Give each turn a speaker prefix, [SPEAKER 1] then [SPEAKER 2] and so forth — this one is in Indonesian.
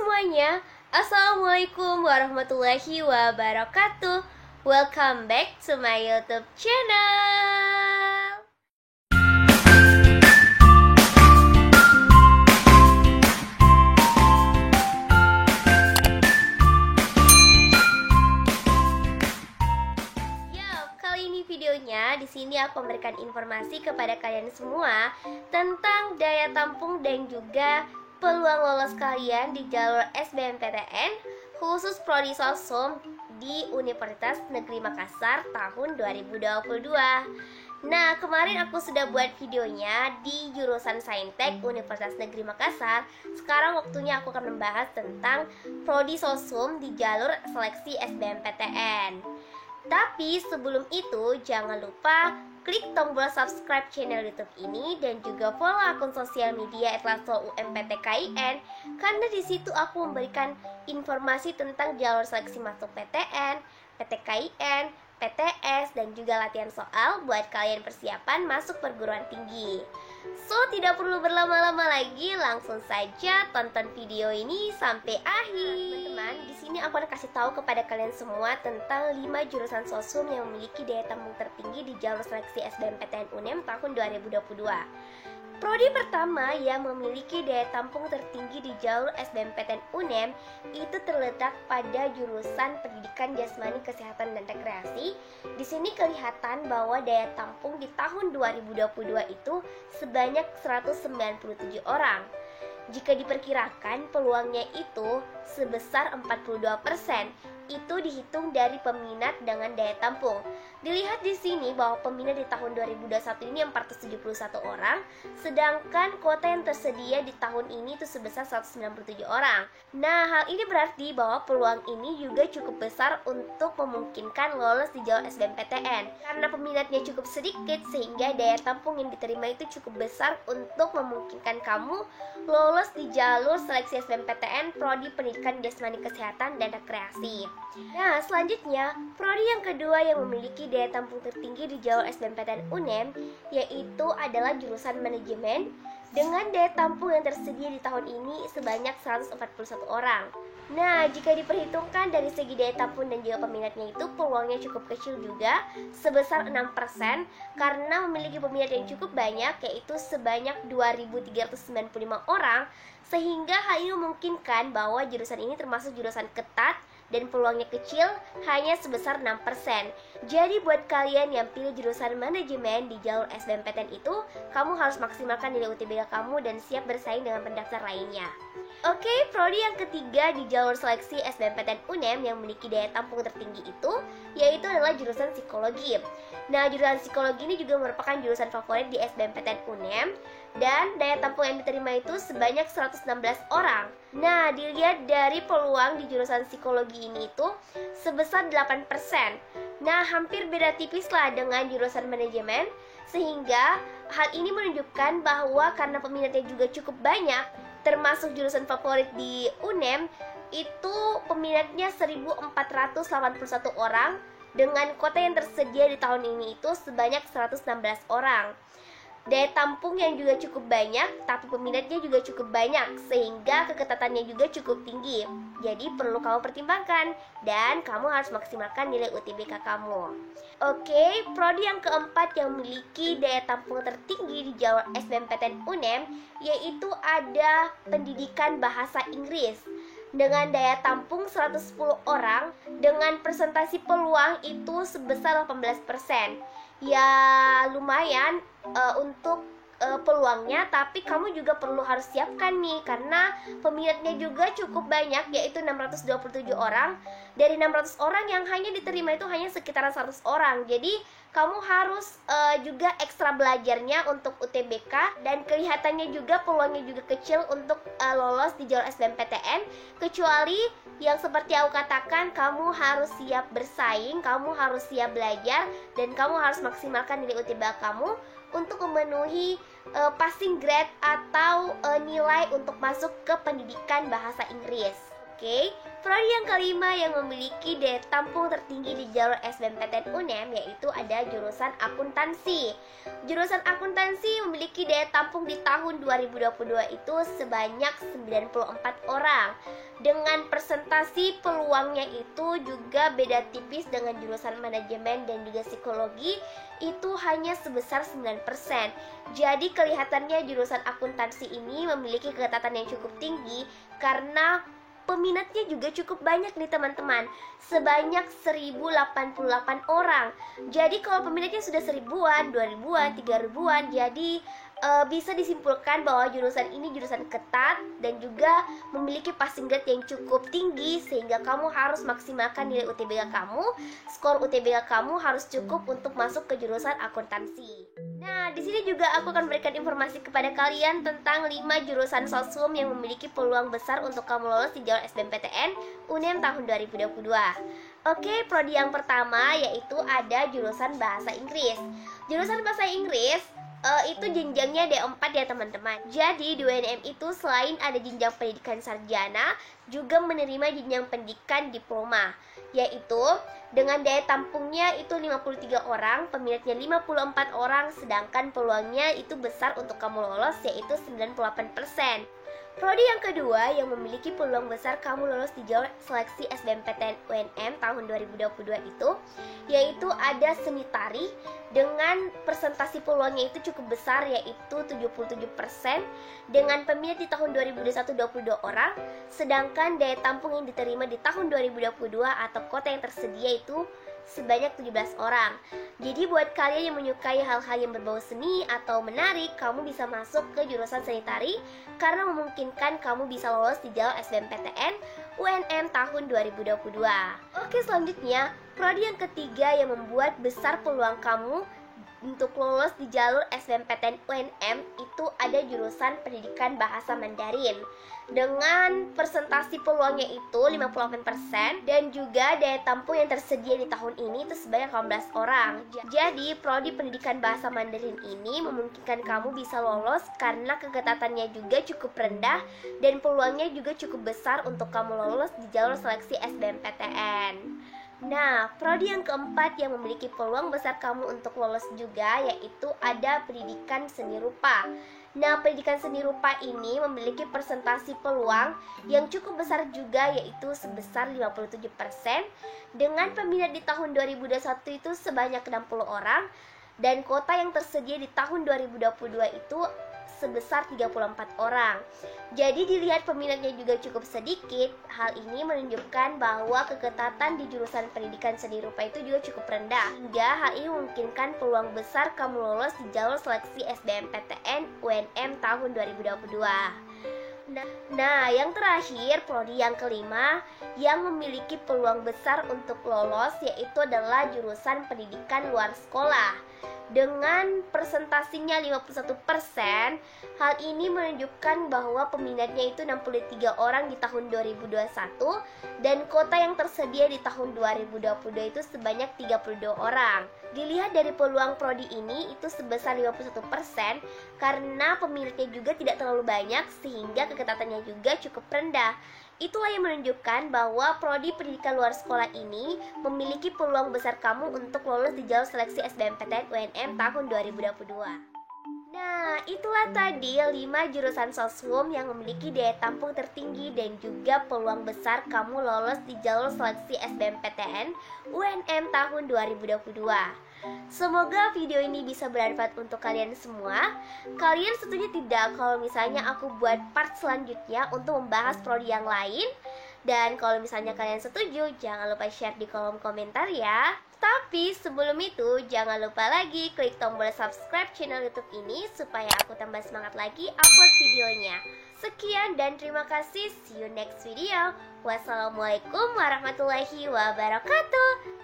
[SPEAKER 1] semuanya, Assalamualaikum warahmatullahi wabarakatuh. Welcome back to my YouTube channel. Kali ini videonya, di sini aku memberikan informasi kepada kalian semua tentang daya tampung dan juga peluang lolos kalian di jalur SBMPTN khusus Prodi Sosum di Universitas Negeri Makassar tahun 2022. Nah, kemarin aku sudah buat videonya di jurusan Saintek Universitas Negeri Makassar. Sekarang waktunya aku akan membahas tentang Prodi Sosum di jalur seleksi SBMPTN. Tapi sebelum itu, jangan lupa klik tombol subscribe channel YouTube ini dan juga follow akun sosial media @lasso_umptkin, karena di situ aku memberikan informasi tentang jalur seleksi masuk PTN, PTKIN, PTS, dan juga latihan soal buat kalian persiapan masuk perguruan tinggi. So, tidak perlu berlama-lama lagi, langsung saja tonton video ini sampai akhir. Teman-teman, di sini aku akan kasih tahu kepada kalian semua tentang 5 jurusan Sosum yang memiliki daya tampung tertinggi di jalur seleksi SBMPTN UNEM tahun 2022. Prodi pertama yang memiliki daya tampung tertinggi di jalur SBMPTN UNEM itu terletak pada jurusan Pendidikan Jasmani, Kesehatan, dan Rekreasi. Di sini kelihatan bahwa daya tampung di tahun 2022 itu sebanyak 197 orang. Jika diperkirakan peluangnya itu sebesar 42%, itu dihitung dari peminat dengan daya tampung. Dilihat di sini bahwa peminat di tahun 2021 ini 471 orang, sedangkan kuota yang tersedia di tahun ini itu sebesar 197 orang. Nah, hal ini berarti bahwa peluang ini juga cukup besar untuk memungkinkan lolos di jalur SBMPTN. Karena peminatnya cukup sedikit, sehingga daya tampung yang diterima itu cukup besar untuk memungkinkan kamu lolos di jalur seleksi SBMPTN Prodi Pendidikan Jasmani, Kesehatan, dan Rekreasi. Nah, selanjutnya, prodi yang kedua yang memiliki daya tampung tertinggi di jalur SBMPTN UNEM yaitu adalah jurusan Manajemen dengan daya tampung yang tersedia di tahun ini sebanyak 141 orang. Nah, jika diperhitungkan dari segi daya tampung dan juga peminatnya itu peluangnya cukup kecil juga, sebesar 6% karena memiliki peminat yang cukup banyak yaitu sebanyak 2.395 orang, sehingga hal ini memungkinkan bahwa jurusan ini termasuk jurusan ketat dan peluangnya kecil, hanya sebesar 6%. Jadi buat kalian yang pilih jurusan manajemen di jalur SBMPTN itu, kamu harus maksimalkan nilai UTBK kamu dan siap bersaing dengan pendaftar lainnya. Oke, prodi yang ketiga di jalur seleksi SBMPTN UNEM yang memiliki daya tampung tertinggi itu yaitu adalah jurusan psikologi. Nah, jurusan psikologi ini juga merupakan jurusan favorit di SBMPTN UNEM dan daya tampung yang diterima itu sebanyak 116 orang. Nah, dilihat dari peluang di jurusan psikologi ini itu sebesar 8%. Nah, hampir beda tipis lah dengan jurusan manajemen, sehingga hal ini menunjukkan bahwa karena peminatnya juga cukup banyak, termasuk jurusan favorit di UNEM, itu peminatnya 1.481 orang, dengan kuota yang tersedia di tahun ini itu sebanyak 116 orang. Daya tampung yang juga cukup banyak, tapi peminatnya juga cukup banyak, sehingga keketatannya juga cukup tinggi. Jadi perlu kamu pertimbangkan, dan kamu harus maksimalkan nilai UTBK kamu. Oke, prodi yang keempat yang memiliki daya tampung tertinggi di jalur SBMPTN UNEM yaitu ada Pendidikan Bahasa Inggris dengan daya tampung 110 orang dengan presentasi peluang itu sebesar 18%. Ya lumayan untuk peluangnya, tapi kamu juga perlu harus siapkan nih karena peminatnya juga cukup banyak yaitu 627 orang. Dari 600 orang yang hanya diterima itu hanya sekitaran 100 orang. Jadi kamu harus juga ekstra belajarnya untuk UTBK, dan kelihatannya juga peluangnya juga kecil untuk lolos di jalur SBMPTN, kecuali yang seperti aku katakan, kamu harus siap bersaing, kamu harus siap belajar, dan kamu harus maksimalkan nilai UTBK kamu untuk memenuhi passing grade atau nilai untuk masuk ke pendidikan bahasa Inggris. Oke, prodi yang kelima yang memiliki daya tampung tertinggi di jalur SBMPTN UNEM yaitu ada jurusan akuntansi. Jurusan akuntansi memiliki daya tampung di tahun 2022 itu sebanyak 94 orang. Dengan presentasi peluangnya itu juga beda tipis dengan jurusan manajemen dan juga psikologi, itu hanya sebesar 9%. Jadi kelihatannya jurusan akuntansi ini memiliki keketatan yang cukup tinggi karena peminatnya juga cukup banyak nih teman-teman, sebanyak 1088 orang. Jadi kalau peminatnya sudah 1000-an, 2000-an, 3000-an, jadi bisa disimpulkan bahwa jurusan ini jurusan ketat dan juga memiliki passing grade yang cukup tinggi, sehingga kamu harus maksimalkan nilai UTBK kamu. Skor UTBK kamu harus cukup untuk masuk ke jurusan akuntansi. Nah, di sini juga aku akan berikan informasi kepada kalian tentang 5 jurusan sosum yang memiliki peluang besar untuk kamu lolos di jalur SBMPTN UNEM tahun 2022. Oke, prodi yang pertama yaitu ada jurusan bahasa Inggris. Jurusan bahasa Inggris itu jenjangnya D4 ya teman-teman. Jadi di UNM itu selain ada jenjang pendidikan sarjana, juga menerima jenjang pendidikan diploma, yaitu dengan daya tampungnya itu 53 orang, peminatnya 54 orang, sedangkan peluangnya itu besar untuk kamu lolos yaitu 98%. Prodi yang kedua yang memiliki peluang besar kamu lolos di jalur seleksi SBMPTN UNM tahun 2022 itu yaitu ada seni tari dengan presentasi peluangnya itu cukup besar yaitu 77% dengan peminat di tahun 2021 22 orang, sedangkan daya tampung yang diterima di tahun 2022 atau kota yang tersedia itu sebanyak 17 orang. Jadi buat kalian yang menyukai hal-hal yang berbau seni atau menarik, kamu bisa masuk ke jurusan seni tari karena memungkinkan kamu bisa lolos di jalur SBMPTN UNM tahun 2022. Oke, selanjutnya prodi yang ketiga yang membuat besar peluang kamu untuk lolos di jalur SBMPTN UNM itu ada jurusan pendidikan bahasa Mandarin dengan presentasi peluangnya itu 58% dan juga daya tampung yang tersedia di tahun ini itu sebanyak 18 orang. Jadi prodi pendidikan bahasa Mandarin ini memungkinkan kamu bisa lolos karena keketatannya juga cukup rendah dan peluangnya juga cukup besar untuk kamu lolos di jalur seleksi SBMPTN. Nah, prodi yang keempat yang memiliki peluang besar kamu untuk lolos juga yaitu ada pendidikan seni rupa. Nah, pendidikan seni rupa ini memiliki presentasi peluang yang cukup besar juga yaitu sebesar 57% dengan peminat di tahun 2021 itu sebanyak 60 orang dan kota yang tersedia di tahun 2022 itu sebesar 34 orang. Jadi dilihat peminatnya juga cukup sedikit. Hal ini menunjukkan bahwa keketatan di jurusan pendidikan seni rupa itu juga cukup rendah. Hingga hal ini memungkinkan peluang besar kamu lolos di jalur seleksi SBMPTN UNM tahun 2022. Nah, yang terakhir, prodi yang kelima yang memiliki peluang besar untuk lolos yaitu adalah jurusan pendidikan luar sekolah. Dengan presentasinya 51%, hal ini menunjukkan bahwa peminatnya itu 63 orang di tahun 2021 dan kota yang tersedia di tahun 2022 itu sebanyak 32 orang. Dilihat dari peluang prodi ini itu sebesar 51% karena peminatnya juga tidak terlalu banyak sehingga keketatannya juga cukup rendah. Itulah yang menunjukkan bahwa prodi pendidikan luar sekolah ini memiliki peluang besar kamu untuk lolos di jalur seleksi SBMPTN UNM tahun 2022. Nah, itulah tadi 5 jurusan sosum yang memiliki daya tampung tertinggi dan juga peluang besar kamu lolos di jalur seleksi SBMPTN UNM tahun 2022. Semoga video ini bisa bermanfaat untuk kalian semua. Kalian setuju tidak kalau misalnya aku buat part selanjutnya untuk membahas prodi yang lain? Dan kalau misalnya kalian setuju, jangan lupa share di kolom komentar ya. Tapi sebelum itu, jangan lupa lagi klik tombol subscribe channel YouTube ini supaya aku tambah semangat lagi upload videonya. Sekian dan terima kasih. See you next video. Wassalamualaikum warahmatullahi wabarakatuh.